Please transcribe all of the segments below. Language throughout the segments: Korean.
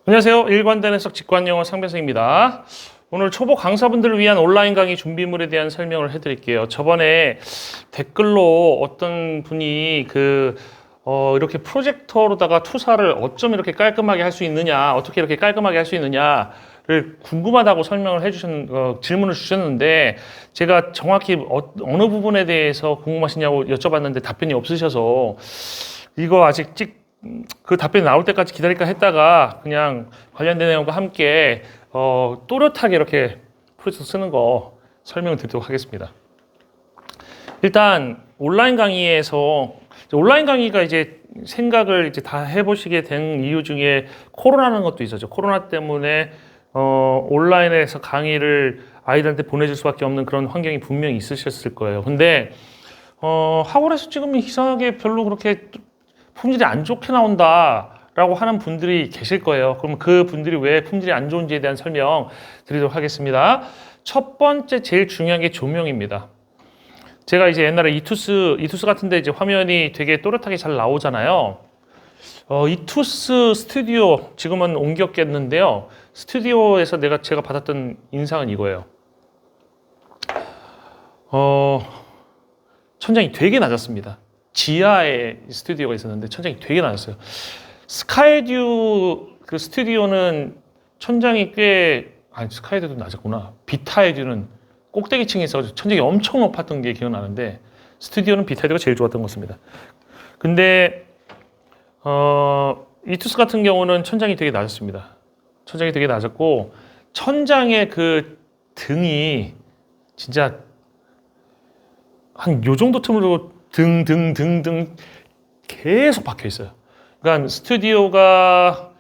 안녕하세요. 일관된 해석 직관영어 상배승입니다. 오늘 초보 강사분들을 위한 온라인 강의 준비물에 대한 설명을 해드릴게요. 저번에 댓글로 어떤 분이 이렇게 프로젝터로다가 투사를 어쩜 이렇게 깔끔하게 할 수 있느냐, 어떻게 이렇게 깔끔하게 할 수 있느냐를 궁금하다고 질문을 주셨는데, 제가 정확히 어느 부분에 대해서 궁금하시냐고 여쭤봤는데 답변이 없으셔서 이거 아직 그 답변이 나올 때까지 기다릴까 했다가 그냥 관련된 내용과 함께 또렷하게 이렇게 프로젝터 쓰는 거 설명을 드리도록 하겠습니다. 일단 온라인 강의가 이제 생각을 이제 다 해보시게 된 이유 중에 코로나라는 것도 있었죠. 코로나 때문에 온라인에서 강의를 아이들한테 보내줄 수밖에 없는 그런 환경이 분명히 있으셨을 거예요. 근데 학원에서 지금 이상하게 별로 그렇게 품질이 안 좋게 나온다라고 하는 분들이 계실 거예요. 그럼 그 분들이 왜 품질이 안 좋은지에 대한 설명 드리도록 하겠습니다. 첫 번째 제일 중요한 게 조명입니다. 제가 이제 옛날에 이투스 같은데 이제 화면이 되게 또렷하게 잘 나오잖아요. 이투스 스튜디오 지금은 옮겼겠는데요. 스튜디오에서 제가 받았던 인상은 이거예요. 천장이 되게 낮았습니다. 지하에 스튜디오가 있었는데 천장이 되게 낮았어요. 스카이듀 그 스튜디오는 천장이 스카이듀도 낮았구나. 비타이듀는 꼭대기층에 있어서 천장이 엄청 높았던 게 기억나는데 스튜디오는 비타이듀가 제일 좋았던 것 같습니다. 근데 이투스 같은 경우는 천장이 되게 낮았습니다. 천장이 되게 낮았고 천장의 그 등이 진짜 한 요 정도 틈으로 등 계속 박혀 있어요. 그러니까 스튜디오가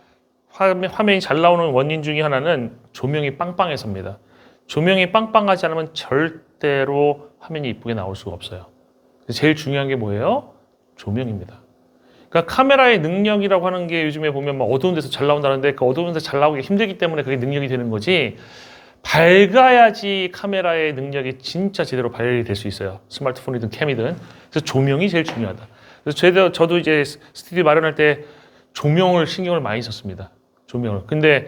화면이 잘 나오는 원인 중에 하나는 조명이 빵빵해서입니다. 조명이 빵빵하지 않으면 절대로 화면이 이쁘게 나올 수가 없어요. 제일 중요한 게 뭐예요? 조명입니다. 그러니까 카메라의 능력이라고 하는 게 요즘에 보면 막 어두운 데서 잘 나온다는데 그 어두운 데서 잘 나오기 힘들기 때문에 그게 능력이 되는 거지, 밝아야지 카메라의 능력이 진짜 제대로 발휘 될 수 있어요. 스마트폰이든 캠이든. 그래서 조명이 제일 중요하다. 그래서 저도 이제 스튜디오 마련할 때 조명을 신경을 많이 썼습니다. 조명을. 근데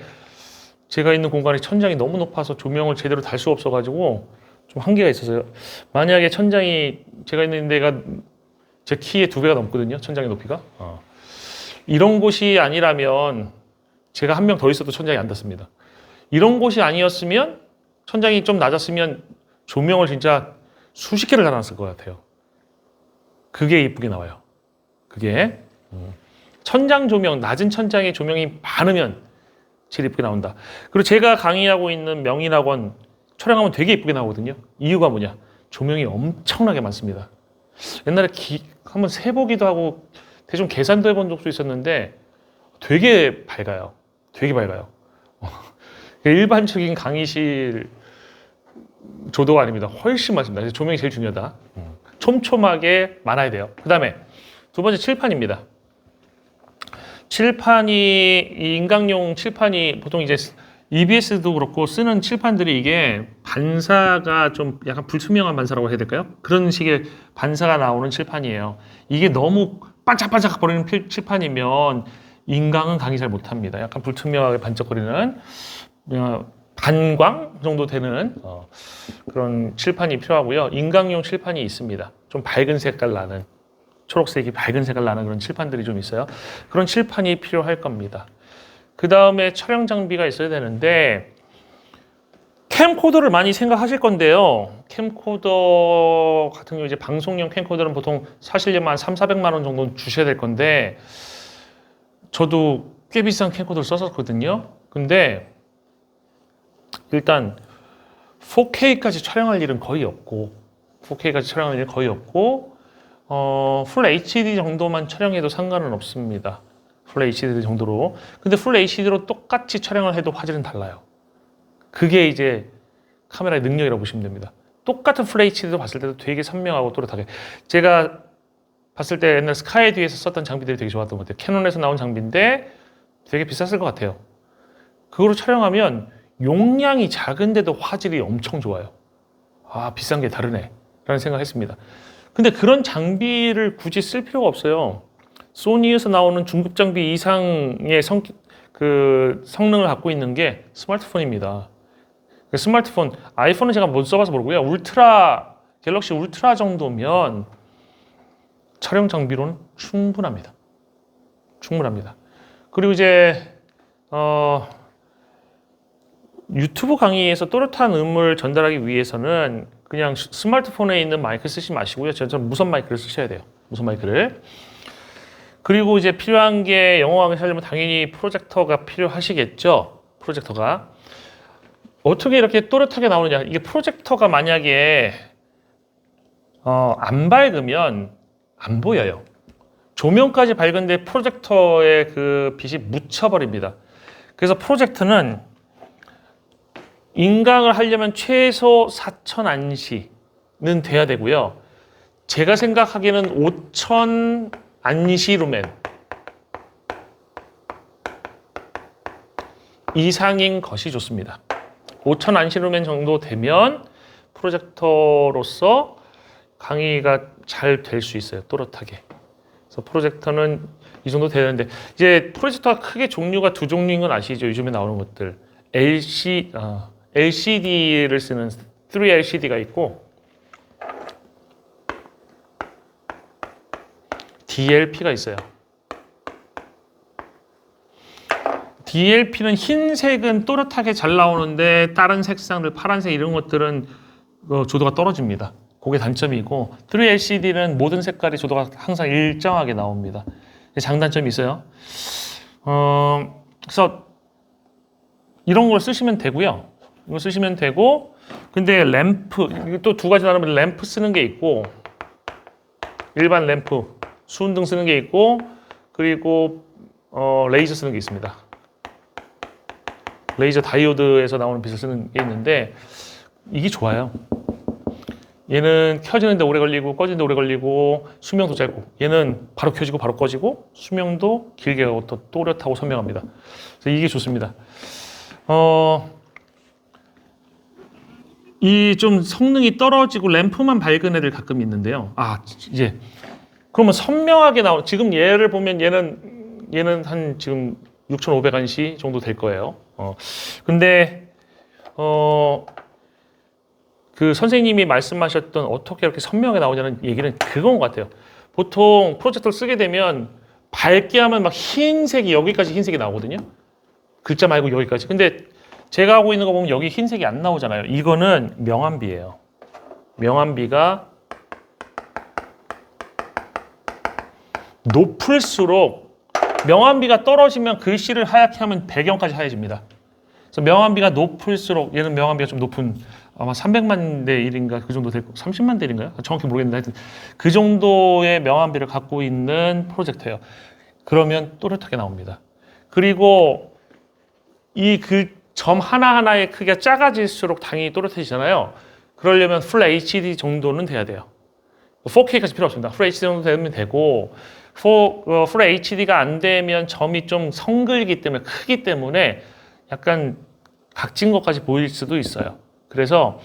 제가 있는 공간이 천장이 너무 높아서 조명을 제대로 달 수가 없어가지고 좀 한계가 있었어요. 만약에 천장이 제가 있는 데가 제 키의 2배가 넘거든요. 천장의 높이가. 이런 곳이 아니라면 제가 한 명 더 있어도 천장이 안 닿습니다. 이런 곳이 아니었으면 천장이 좀 낮았으면 조명을 진짜 수십 개를 달아놨을 것 같아요. 그게 이쁘게 나와요. 그게 천장 조명, 낮은 천장에 조명이 많으면 제일 이쁘게 나온다. 그리고 제가 강의하고 있는 명인학원 촬영하면 되게 이쁘게 나오거든요. 이유가 뭐냐? 조명이 엄청나게 많습니다. 옛날에 한번 세보기도 하고 대충 계산도 해본 적도 있었는데 되게 밝아요. 되게 밝아요. 일반적인 강의실 조도가 아닙니다. 훨씬 많습니다. 그래서 조명이 제일 중요하다. 촘촘하게 많아야 돼요. 그 다음에 두 번째 칠판입니다. 칠판이, 이 인강용 칠판이 보통 이제 EBS도 그렇고 쓰는 칠판들이 이게 반사가 좀 약간 불투명한 반사라고 해야 될까요? 그런 식의 반사가 나오는 칠판이에요. 이게 너무 반짝반짝 거리는 칠판이면 인강은 강의 잘 못합니다. 약간 불투명하게 반짝거리는 반광 정도 되는 그런 칠판이 필요하고요. 인강용 칠판이 있습니다. 좀 밝은 색깔 나는, 초록색이 밝은 색깔 나는 그런 칠판들이 좀 있어요. 그런 칠판이 필요할 겁니다. 그 다음에 촬영 장비가 있어야 되는데 캠코더를 많이 생각하실 건데요. 캠코더 같은 경우 이제 방송용 캠코더는 보통 사시려면 300~400만 원 정도 주셔야 될 건데 저도 꽤 비싼 캠코더를 썼었거든요. 근데 일단 4K까지 촬영할 일은 거의 없고 풀 HD 정도만 촬영해도 상관은 없습니다. 풀 HD 정도로. 근데 풀 HD로 똑같이 촬영을 해도 화질은 달라요. 그게 이제 카메라의 능력이라고 보시면 됩니다. 똑같은 풀 HD도 봤을 때도 되게 선명하고 또렷하게. 제가 봤을 때 옛날 스카이듀에서 썼던 장비들이 되게 좋았던 것 같아요. 캐논에서 나온 장비인데 되게 비쌌을 것 같아요. 그거로 촬영하면 용량이 작은데도 화질이 엄청 좋아요. 아, 비싼 게 다르네 라는 생각을 했습니다. 근데 그런 장비를 굳이 쓸 필요가 없어요. 소니에서 나오는 중급 장비 이상의 그 성능을 갖고 있는 게 스마트폰입니다. 그 스마트폰, 아이폰은 제가 못 써봐서 모르고요. 갤럭시 울트라 정도면 촬영 장비로는 충분합니다. 충분합니다. 그리고 이제 유튜브 강의에서 또렷한 음을 전달하기 위해서는 그냥 스마트폰에 있는 마이크 쓰지 마시고요. 저는 무선 마이크를 쓰셔야 돼요. 무선 마이크를. 그리고 이제 필요한 게 영어 강의 하려면 당연히 프로젝터가 필요하시겠죠. 프로젝터가. 어떻게 이렇게 또렷하게 나오느냐. 이게 프로젝터가 만약에 안 밝으면 안 보여요. 조명까지 밝은데 프로젝터에 그 빛이 묻혀버립니다. 그래서 프로젝터는 인강을 하려면 최소 4000안시는 돼야 되고요. 제가 생각하기에는 5000안시 루멘 이상인 것이 좋습니다. 5000안시 루멘 정도 되면 프로젝터로서 강의가 잘 될 수 있어요. 또렷하게. 그래서 프로젝터는 이 정도 되는데 이제 프로젝터가 크게 종류가 두 종류인 건 아시죠? 요즘에 나오는 것들. LCD를 쓰는 3LCD가 있고 DLP가 있어요. DLP는 흰색은 또렷하게 잘 나오는데 다른 색상들 파란색 이런 것들은 조도가 떨어집니다. 그게 단점이고 3LCD는 모든 색깔이 조도가 항상 일정하게 나옵니다. 장단점이 있어요. 그래서 이런 걸 쓰시면 되고요. 이거 쓰시면 되고 근데 램프 또 두 가지 나누면 램프 쓰는 게 있고 일반 램프 수은등 쓰는 게 있고 그리고 레이저 쓰는 게 있습니다. 레이저 다이오드에서 나오는 빛을 쓰는 게 있는데 이게 좋아요. 얘는 켜지는데 오래 걸리고 꺼지는데 오래 걸리고 수명도 짧고 얘는 바로 켜지고 바로 꺼지고 수명도 길게 가고 또 또렷하고 선명합니다. 그래서 이게 좋습니다. 이 좀 성능이 떨어지고 램프만 밝은 애들 가끔 있는데요. 이제 그러면 선명하게 지금 얘를 보면 얘는 한 지금 6500안시 정도 될 거예요. 근데 그 선생님이 말씀하셨던 어떻게 이렇게 선명하게 나오냐는 얘기는 그건 것 같아요. 보통 프로젝터를 쓰게 되면 밝게 하면 막 흰색이 여기까지 흰색이 나오거든요. 글자 말고 여기까지. 근데 제가 하고 있는 거 보면 여기 흰색이 안 나오잖아요. 이거는 명암비예요. 명암비가 높을수록 명암비가 떨어지면 글씨를 하얗게 하면 배경까지 하얘집니다. 그래서 명암비가 높을수록 얘는 명암비가 좀 높은 아마 300만 대 1인가 그 정도 될 거 30만 대 1인가요? 정확히 모르겠는데 하여튼 그 정도의 명암비를 갖고 있는 프로젝터예요. 그러면 또렷하게 나옵니다. 그리고 이 그 점 하나하나의 크기가 작아질수록 당연히 또렷해지잖아요. 그러려면 풀 HD 정도는 돼야 돼요. 4K까지 필요 없습니다. 풀 HD 정도 되면 되고 풀 HD가 안 되면 점이 좀 성글기 때문에 크기 때문에 약간 각진 것까지 보일 수도 있어요. 그래서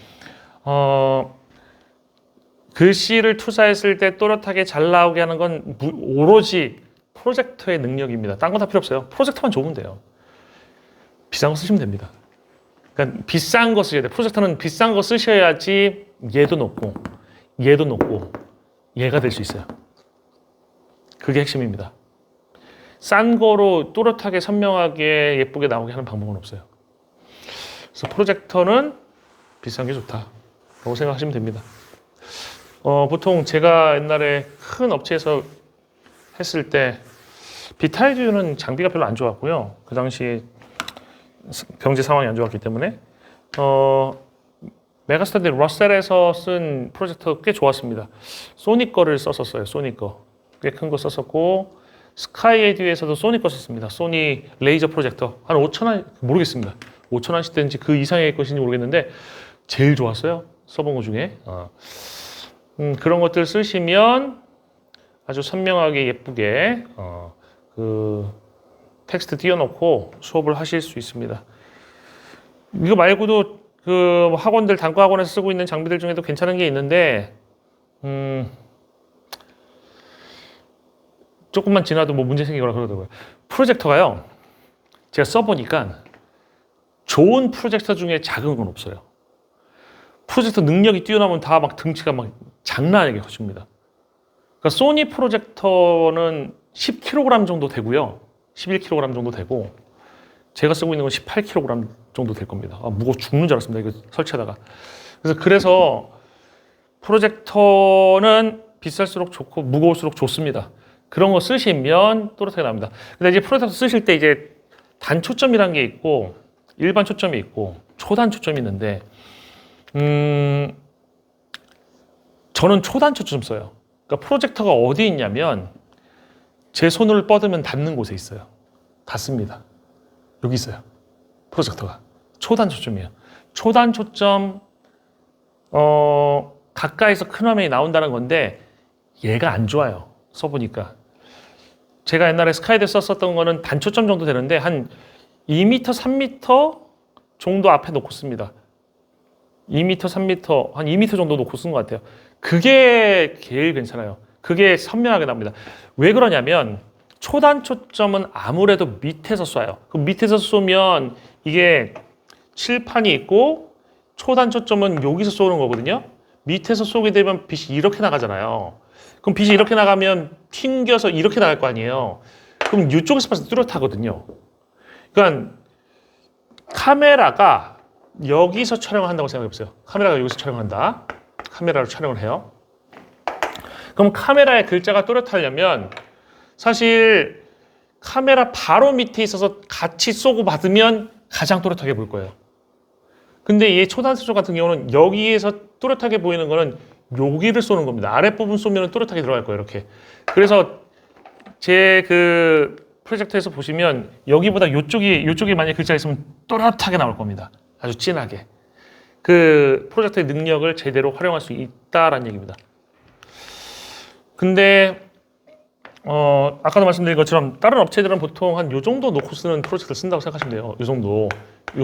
글씨를 투사했을 때 또렷하게 잘 나오게 하는 건 오로지 프로젝터의 능력입니다. 딴 건 다 필요 없어요. 프로젝터만 좋으면 돼요. 비싼 거 쓰시면 됩니다. 그러니까 비싼 거 쓰셔야 돼요. 프로젝터는 비싼 거 쓰셔야지 얘도 높고 얘도 높고 얘가 될 수 있어요. 그게 핵심입니다. 싼 거로 또렷하게 선명하게 예쁘게 나오게 하는 방법은 없어요. 그래서 프로젝터는 비싼 게 좋다라고 생각하시면 됩니다. 보통 제가 옛날에 큰 업체에서 했을 때 비타이즈는 장비가 별로 안 좋았고요. 그 당시 경제 상황이 안 좋았기 때문에 메가스터디 러셀에서 쓴 프로젝터 꽤 좋았습니다. 소니 거를 썼었어요. 소니 거. 꽤 큰 거 썼었고 스카이에듀에서도 소니 거 썼습니다. 소니 레이저 프로젝터. 한 5,000원 모르겠습니다. 5,000원씩 된지 그 이상의 것인지 모르겠는데 제일 좋았어요. 써본 것 중에. 그런 것들 쓰시면 아주 선명하게 예쁘게 그 텍스트 띄워놓고 수업을 하실 수 있습니다. 이거 말고도 그 학원들 단과 학원에서 쓰고 있는 장비들 중에도 괜찮은 게 있는데 조금만 지나도 뭐 문제 생기거나 그러더라고요. 프로젝터가요 제가 써보니까 좋은 프로젝터 중에 작은 건 없어요. 프로젝터 능력이 뛰어나면 다 막 등치가 막 장난 아니게 커집니다. 그러니까 소니 프로젝터는 10kg 정도 되고요. 11kg 정도 되고 제가 쓰고 있는 건 18kg 정도 될 겁니다. 무거워 죽는 줄 알았습니다. 이거 설치하다가. 그래서 프로젝터는 비쌀수록 좋고 무거울수록 좋습니다. 그런 거 쓰시면 또렷하게 나옵니다. 근데 이제 프로젝터 쓰실 때 이제 단초점이라는 게 있고 일반 초점이 있고 초단 초점이 있는데 저는 초단 초점 써요. 그러니까 프로젝터가 어디 있냐면 제 손을 뻗으면 닿는 곳에 있어요. 닿습니다. 여기 있어요. 프로젝터가. 초단 초점이에요. 초단 초점 가까이서 큰 화면이 나온다는 건데 얘가 안 좋아요. 써보니까. 제가 옛날에 스카이드 썼었던 거는 단초점 정도 되는데 한 2m, 3m 정도 앞에 놓고 씁니다. 2m, 3m, 한 2m 정도 놓고 쓴 것 같아요. 그게 제일 괜찮아요. 그게 선명하게 나옵니다. 왜 그러냐면 초단 초점은 아무래도 밑에서 쏴요. 그 밑에서 쏘면 이게 칠판이 있고 초단 초점은 여기서 쏘는 거거든요. 밑에서 쏘게 되면 빛이 이렇게 나가잖아요. 그럼 빛이 이렇게 나가면 튕겨서 이렇게 나갈 거 아니에요. 그럼 이쪽에서 봐서 뚜렷하거든요. 그러니까 카메라가 여기서 촬영을 한다고 생각해보세요. 카메라가 여기서 촬영한다. 카메라로 촬영을 해요. 그럼 카메라에 글자가 또렷하려면 사실 카메라 바로 밑에 있어서 같이 쏘고 받으면 가장 또렷하게 보일 거예요. 근데 이 초단 초점 같은 경우는 여기에서 또렷하게 보이는 거는 여기를 쏘는 겁니다. 아랫부분 쏘면 또렷하게 들어갈 거예요. 이렇게. 그래서 제 그 프로젝터에서 보시면 여기보다 이쪽이 만약에 글자가 있으면 또렷하게 나올 겁니다. 아주 진하게. 그 프로젝터의 능력을 제대로 활용할 수 있다라는 얘기입니다. 근데 아까도 말씀드린 것처럼 다른 업체들은 보통 한 요 정도 놓고 쓰는 프로젝터를 쓴다고 생각하시면 돼요. 요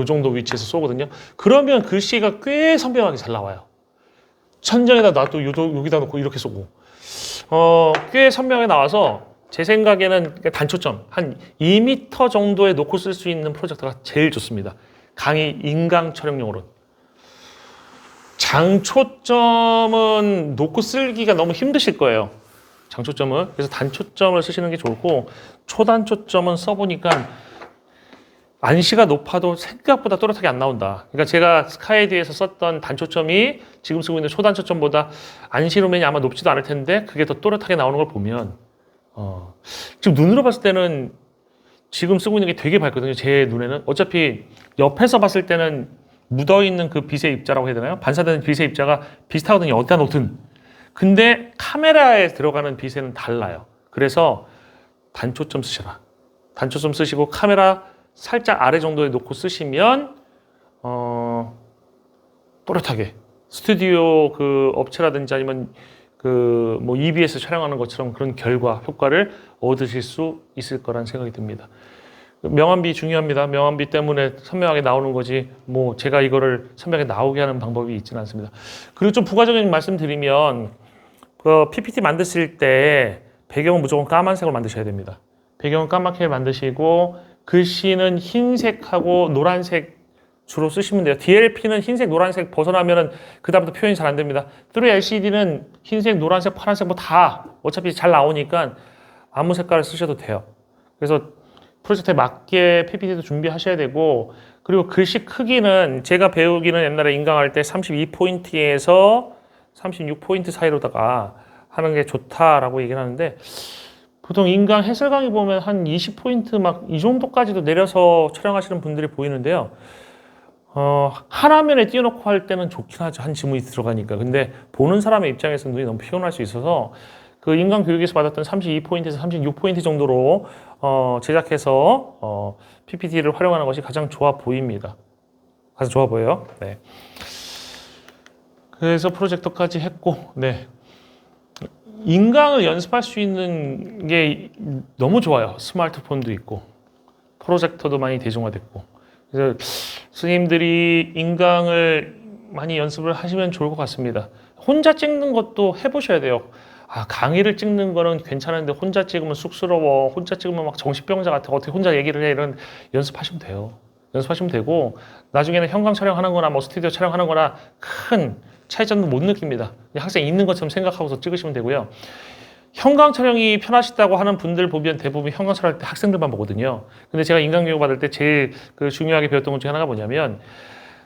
정도 위치에서 쏘거든요. 그러면 글씨가 꽤 선명하게 잘 나와요. 천장에다 놔도 여기다 놓고 이렇게 쏘고 꽤 선명하게 나와서 제 생각에는 단초점 한 2m 정도에 놓고 쓸 수 있는 프로젝터가 제일 좋습니다. 강의 인강 촬영용으로. 장초점은 놓고 쓰기가 너무 힘드실 거예요. 장초점은. 그래서 단초점을 쓰시는 게 좋고 초단초점은 써보니까 안시가 높아도 생각보다 또렷하게 안 나온다. 그러니까 제가 스카이디에서 썼던 단초점이 지금 쓰고 있는 초단초점보다 안시 루멘이 아마 높지도 않을 텐데 그게 더 또렷하게 나오는 걸 보면 지금 눈으로 봤을 때는 지금 쓰고 있는 게 되게 밝거든요. 제 눈에는. 어차피 옆에서 봤을 때는 묻어있는 그 빛의 입자라고 해야 되나요? 반사되는 빛의 입자가 비슷하거든요. 어디다 놓든. 근데 카메라에 들어가는 빛에는 달라요. 그래서 단초점 쓰셔라. 단초점 쓰시고 카메라 살짝 아래 정도에 놓고 쓰시면 또렷하게 스튜디오 그 업체라든지 아니면 그 뭐 EBS 촬영하는 것처럼 그런 결과 효과를 얻으실 수 있을 거란 생각이 듭니다. 명암비 중요합니다. 명암비 때문에 선명하게 나오는 거지 뭐 제가 이거를 선명하게 나오게 하는 방법이 있지는 않습니다. 그리고 좀 부가적인 말씀 드리면 그 PPT 만드실 때 배경은 무조건 까만색으로 만드셔야 됩니다. 배경은 까맣게 만드시고 글씨는 흰색하고 노란색 주로 쓰시면 돼요. DLP는 흰색, 노란색 벗어나면은 그다음부터 표현이 잘 안 됩니다. 3LCD는 흰색, 노란색, 파란색 뭐 다 어차피 잘 나오니까 아무 색깔을 쓰셔도 돼요. 그래서 프로젝트에 맞게 PPT도 준비하셔야 되고 그리고 글씨 크기는 제가 배우기는 옛날에 인강할 때 32포인트에서 36포인트 사이로다가 하는 게 좋다라고 얘기를 하는데 보통 인강 해설 강의 보면 한 20포인트 막 이 정도까지도 내려서 촬영하시는 분들이 보이는데요. 한 화면에 띄워놓고 할 때는 좋긴 하죠. 한 지문이 들어가니까. 근데 보는 사람의 입장에서 눈이 너무 피곤할 수 있어서 그 인강 교육에서 받았던 32포인트에서 36포인트 정도로 제작해서 PPT를 활용하는 것이 가장 좋아 보입니다. 가장 좋아 보여요. 네. 그래서 프로젝터까지 했고, 네. 인강을 연습할 수 있는 게 너무 좋아요. 스마트폰도 있고, 프로젝터도 많이 대중화됐고. 그래서 스님들이 인강을 많이 연습을 하시면 좋을 것 같습니다. 혼자 찍는 것도 해보셔야 돼요. 강의를 찍는 거는 괜찮은데 혼자 찍으면 쑥스러워. 혼자 찍으면 막 정신병자 같아. 어떻게 혼자 얘기를 해. 이런 연습하시면 돼요. 연습하시면 되고 나중에는 현강 촬영하는 거나 뭐 스튜디오 촬영하는 거나 큰 차이점도 못 느낍니다. 학생이 있는 것처럼 생각하고서 찍으시면 되고요. 현강 촬영이 편하시다고 하는 분들 보면 대부분 현강 촬영할 때 학생들만 보거든요. 근데 제가 인강교육 받을 때 제일 그 중요하게 배웠던 것 중에 하나가 뭐냐면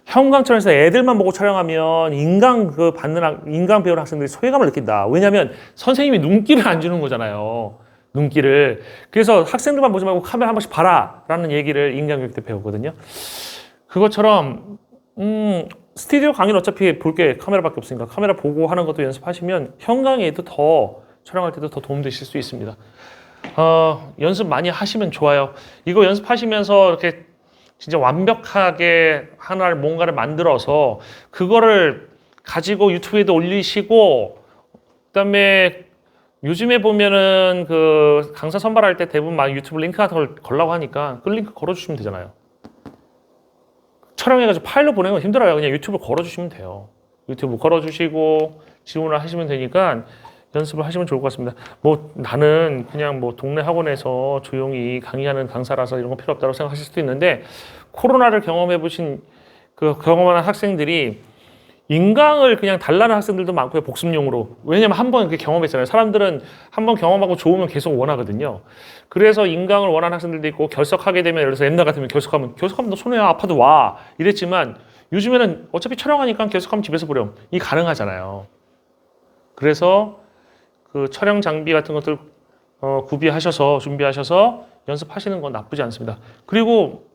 현강 촬영에서 애들만 보고 촬영하면 인강 배우는 학생들이 소외감을 느낀다. 왜냐하면 선생님이 눈길을 안 주는 거잖아요. 눈길을. 그래서 학생들만 보지 말고 카메라 한 번씩 봐라 라는 얘기를 인강교육 때 배웠거든요. 그것처럼 스튜디오 강의는 어차피 볼 게 카메라밖에 없으니까 카메라 보고 하는 것도 연습하시면 현강에도 더 촬영할 때도 더 도움되실 수 있습니다. 연습 많이 하시면 좋아요. 이거 연습하시면서 이렇게 진짜 완벽하게 하나를 뭔가를 만들어서 그거를 가지고 유튜브에도 올리시고 그다음에 요즘에 보면은 그 강사 선발할 때 대부분 막 유튜브 링크 같은 걸 걸라고 하니까 그 링크 걸어주시면 되잖아요. 촬영해가지고 파일로 보내는 건 힘들어요. 그냥 유튜브 걸어주시면 돼요. 유튜브 걸어주시고 지원을 하시면 되니까 연습을 하시면 좋을 것 같습니다. 뭐 나는 그냥 뭐 동네 학원에서 조용히 강의하는 강사라서 이런 거 필요 없다고 생각하실 수도 있는데 코로나를 경험해 보신 그 경험한 학생들이 인강을 그냥 달라는 학생들도 많고요. 복습용으로. 왜냐면 한 번 그렇게 경험했잖아요. 사람들은 한 번 경험하고 좋으면 계속 원하거든요. 그래서 인강을 원하는 학생들도 있고 결석하게 되면 예를 들어서 옛날 같으면 결석하면 너 손해야 아파도 와 이랬지만 요즘에는 어차피 촬영하니까 결석하면 집에서 보렴. 이 가능하잖아요. 그래서 그 촬영 장비 같은 것들 구비하셔서 준비하셔서 연습하시는 건 나쁘지 않습니다. 그리고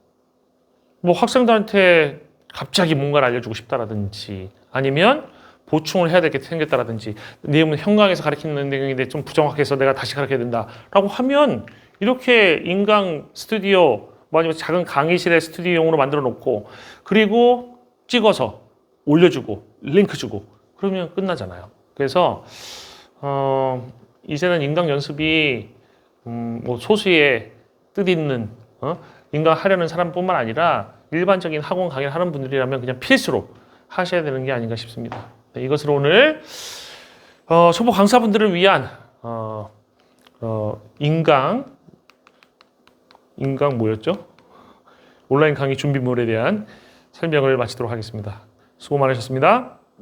뭐 학생들한테 갑자기 뭔가를 알려주고 싶다라든지 아니면 보충을 해야 될 게 생겼다라든지 내용은 현강에서 가르치는 내용인데 좀 부정확해서 내가 다시 가르쳐야 된다라고 하면 이렇게 인강 스튜디오 뭐 아니면 작은 강의실의 스튜디오용으로 만들어 놓고 그리고 찍어서 올려주고 링크 주고 그러면 끝나잖아요. 그래서 이제는 인강 연습이 뭐 소수의 뜻있는 인강 하려는 사람뿐만 아니라 일반적인 학원 강의를 하는 분들이라면 그냥 필수로 하셔야 되는 게 아닌가 싶습니다. 네, 이것으로 오늘 초보 강사분들을 위한 인강 뭐였죠? 온라인 강의 준비물에 대한 설명을 마치도록 하겠습니다. 수고 많으셨습니다.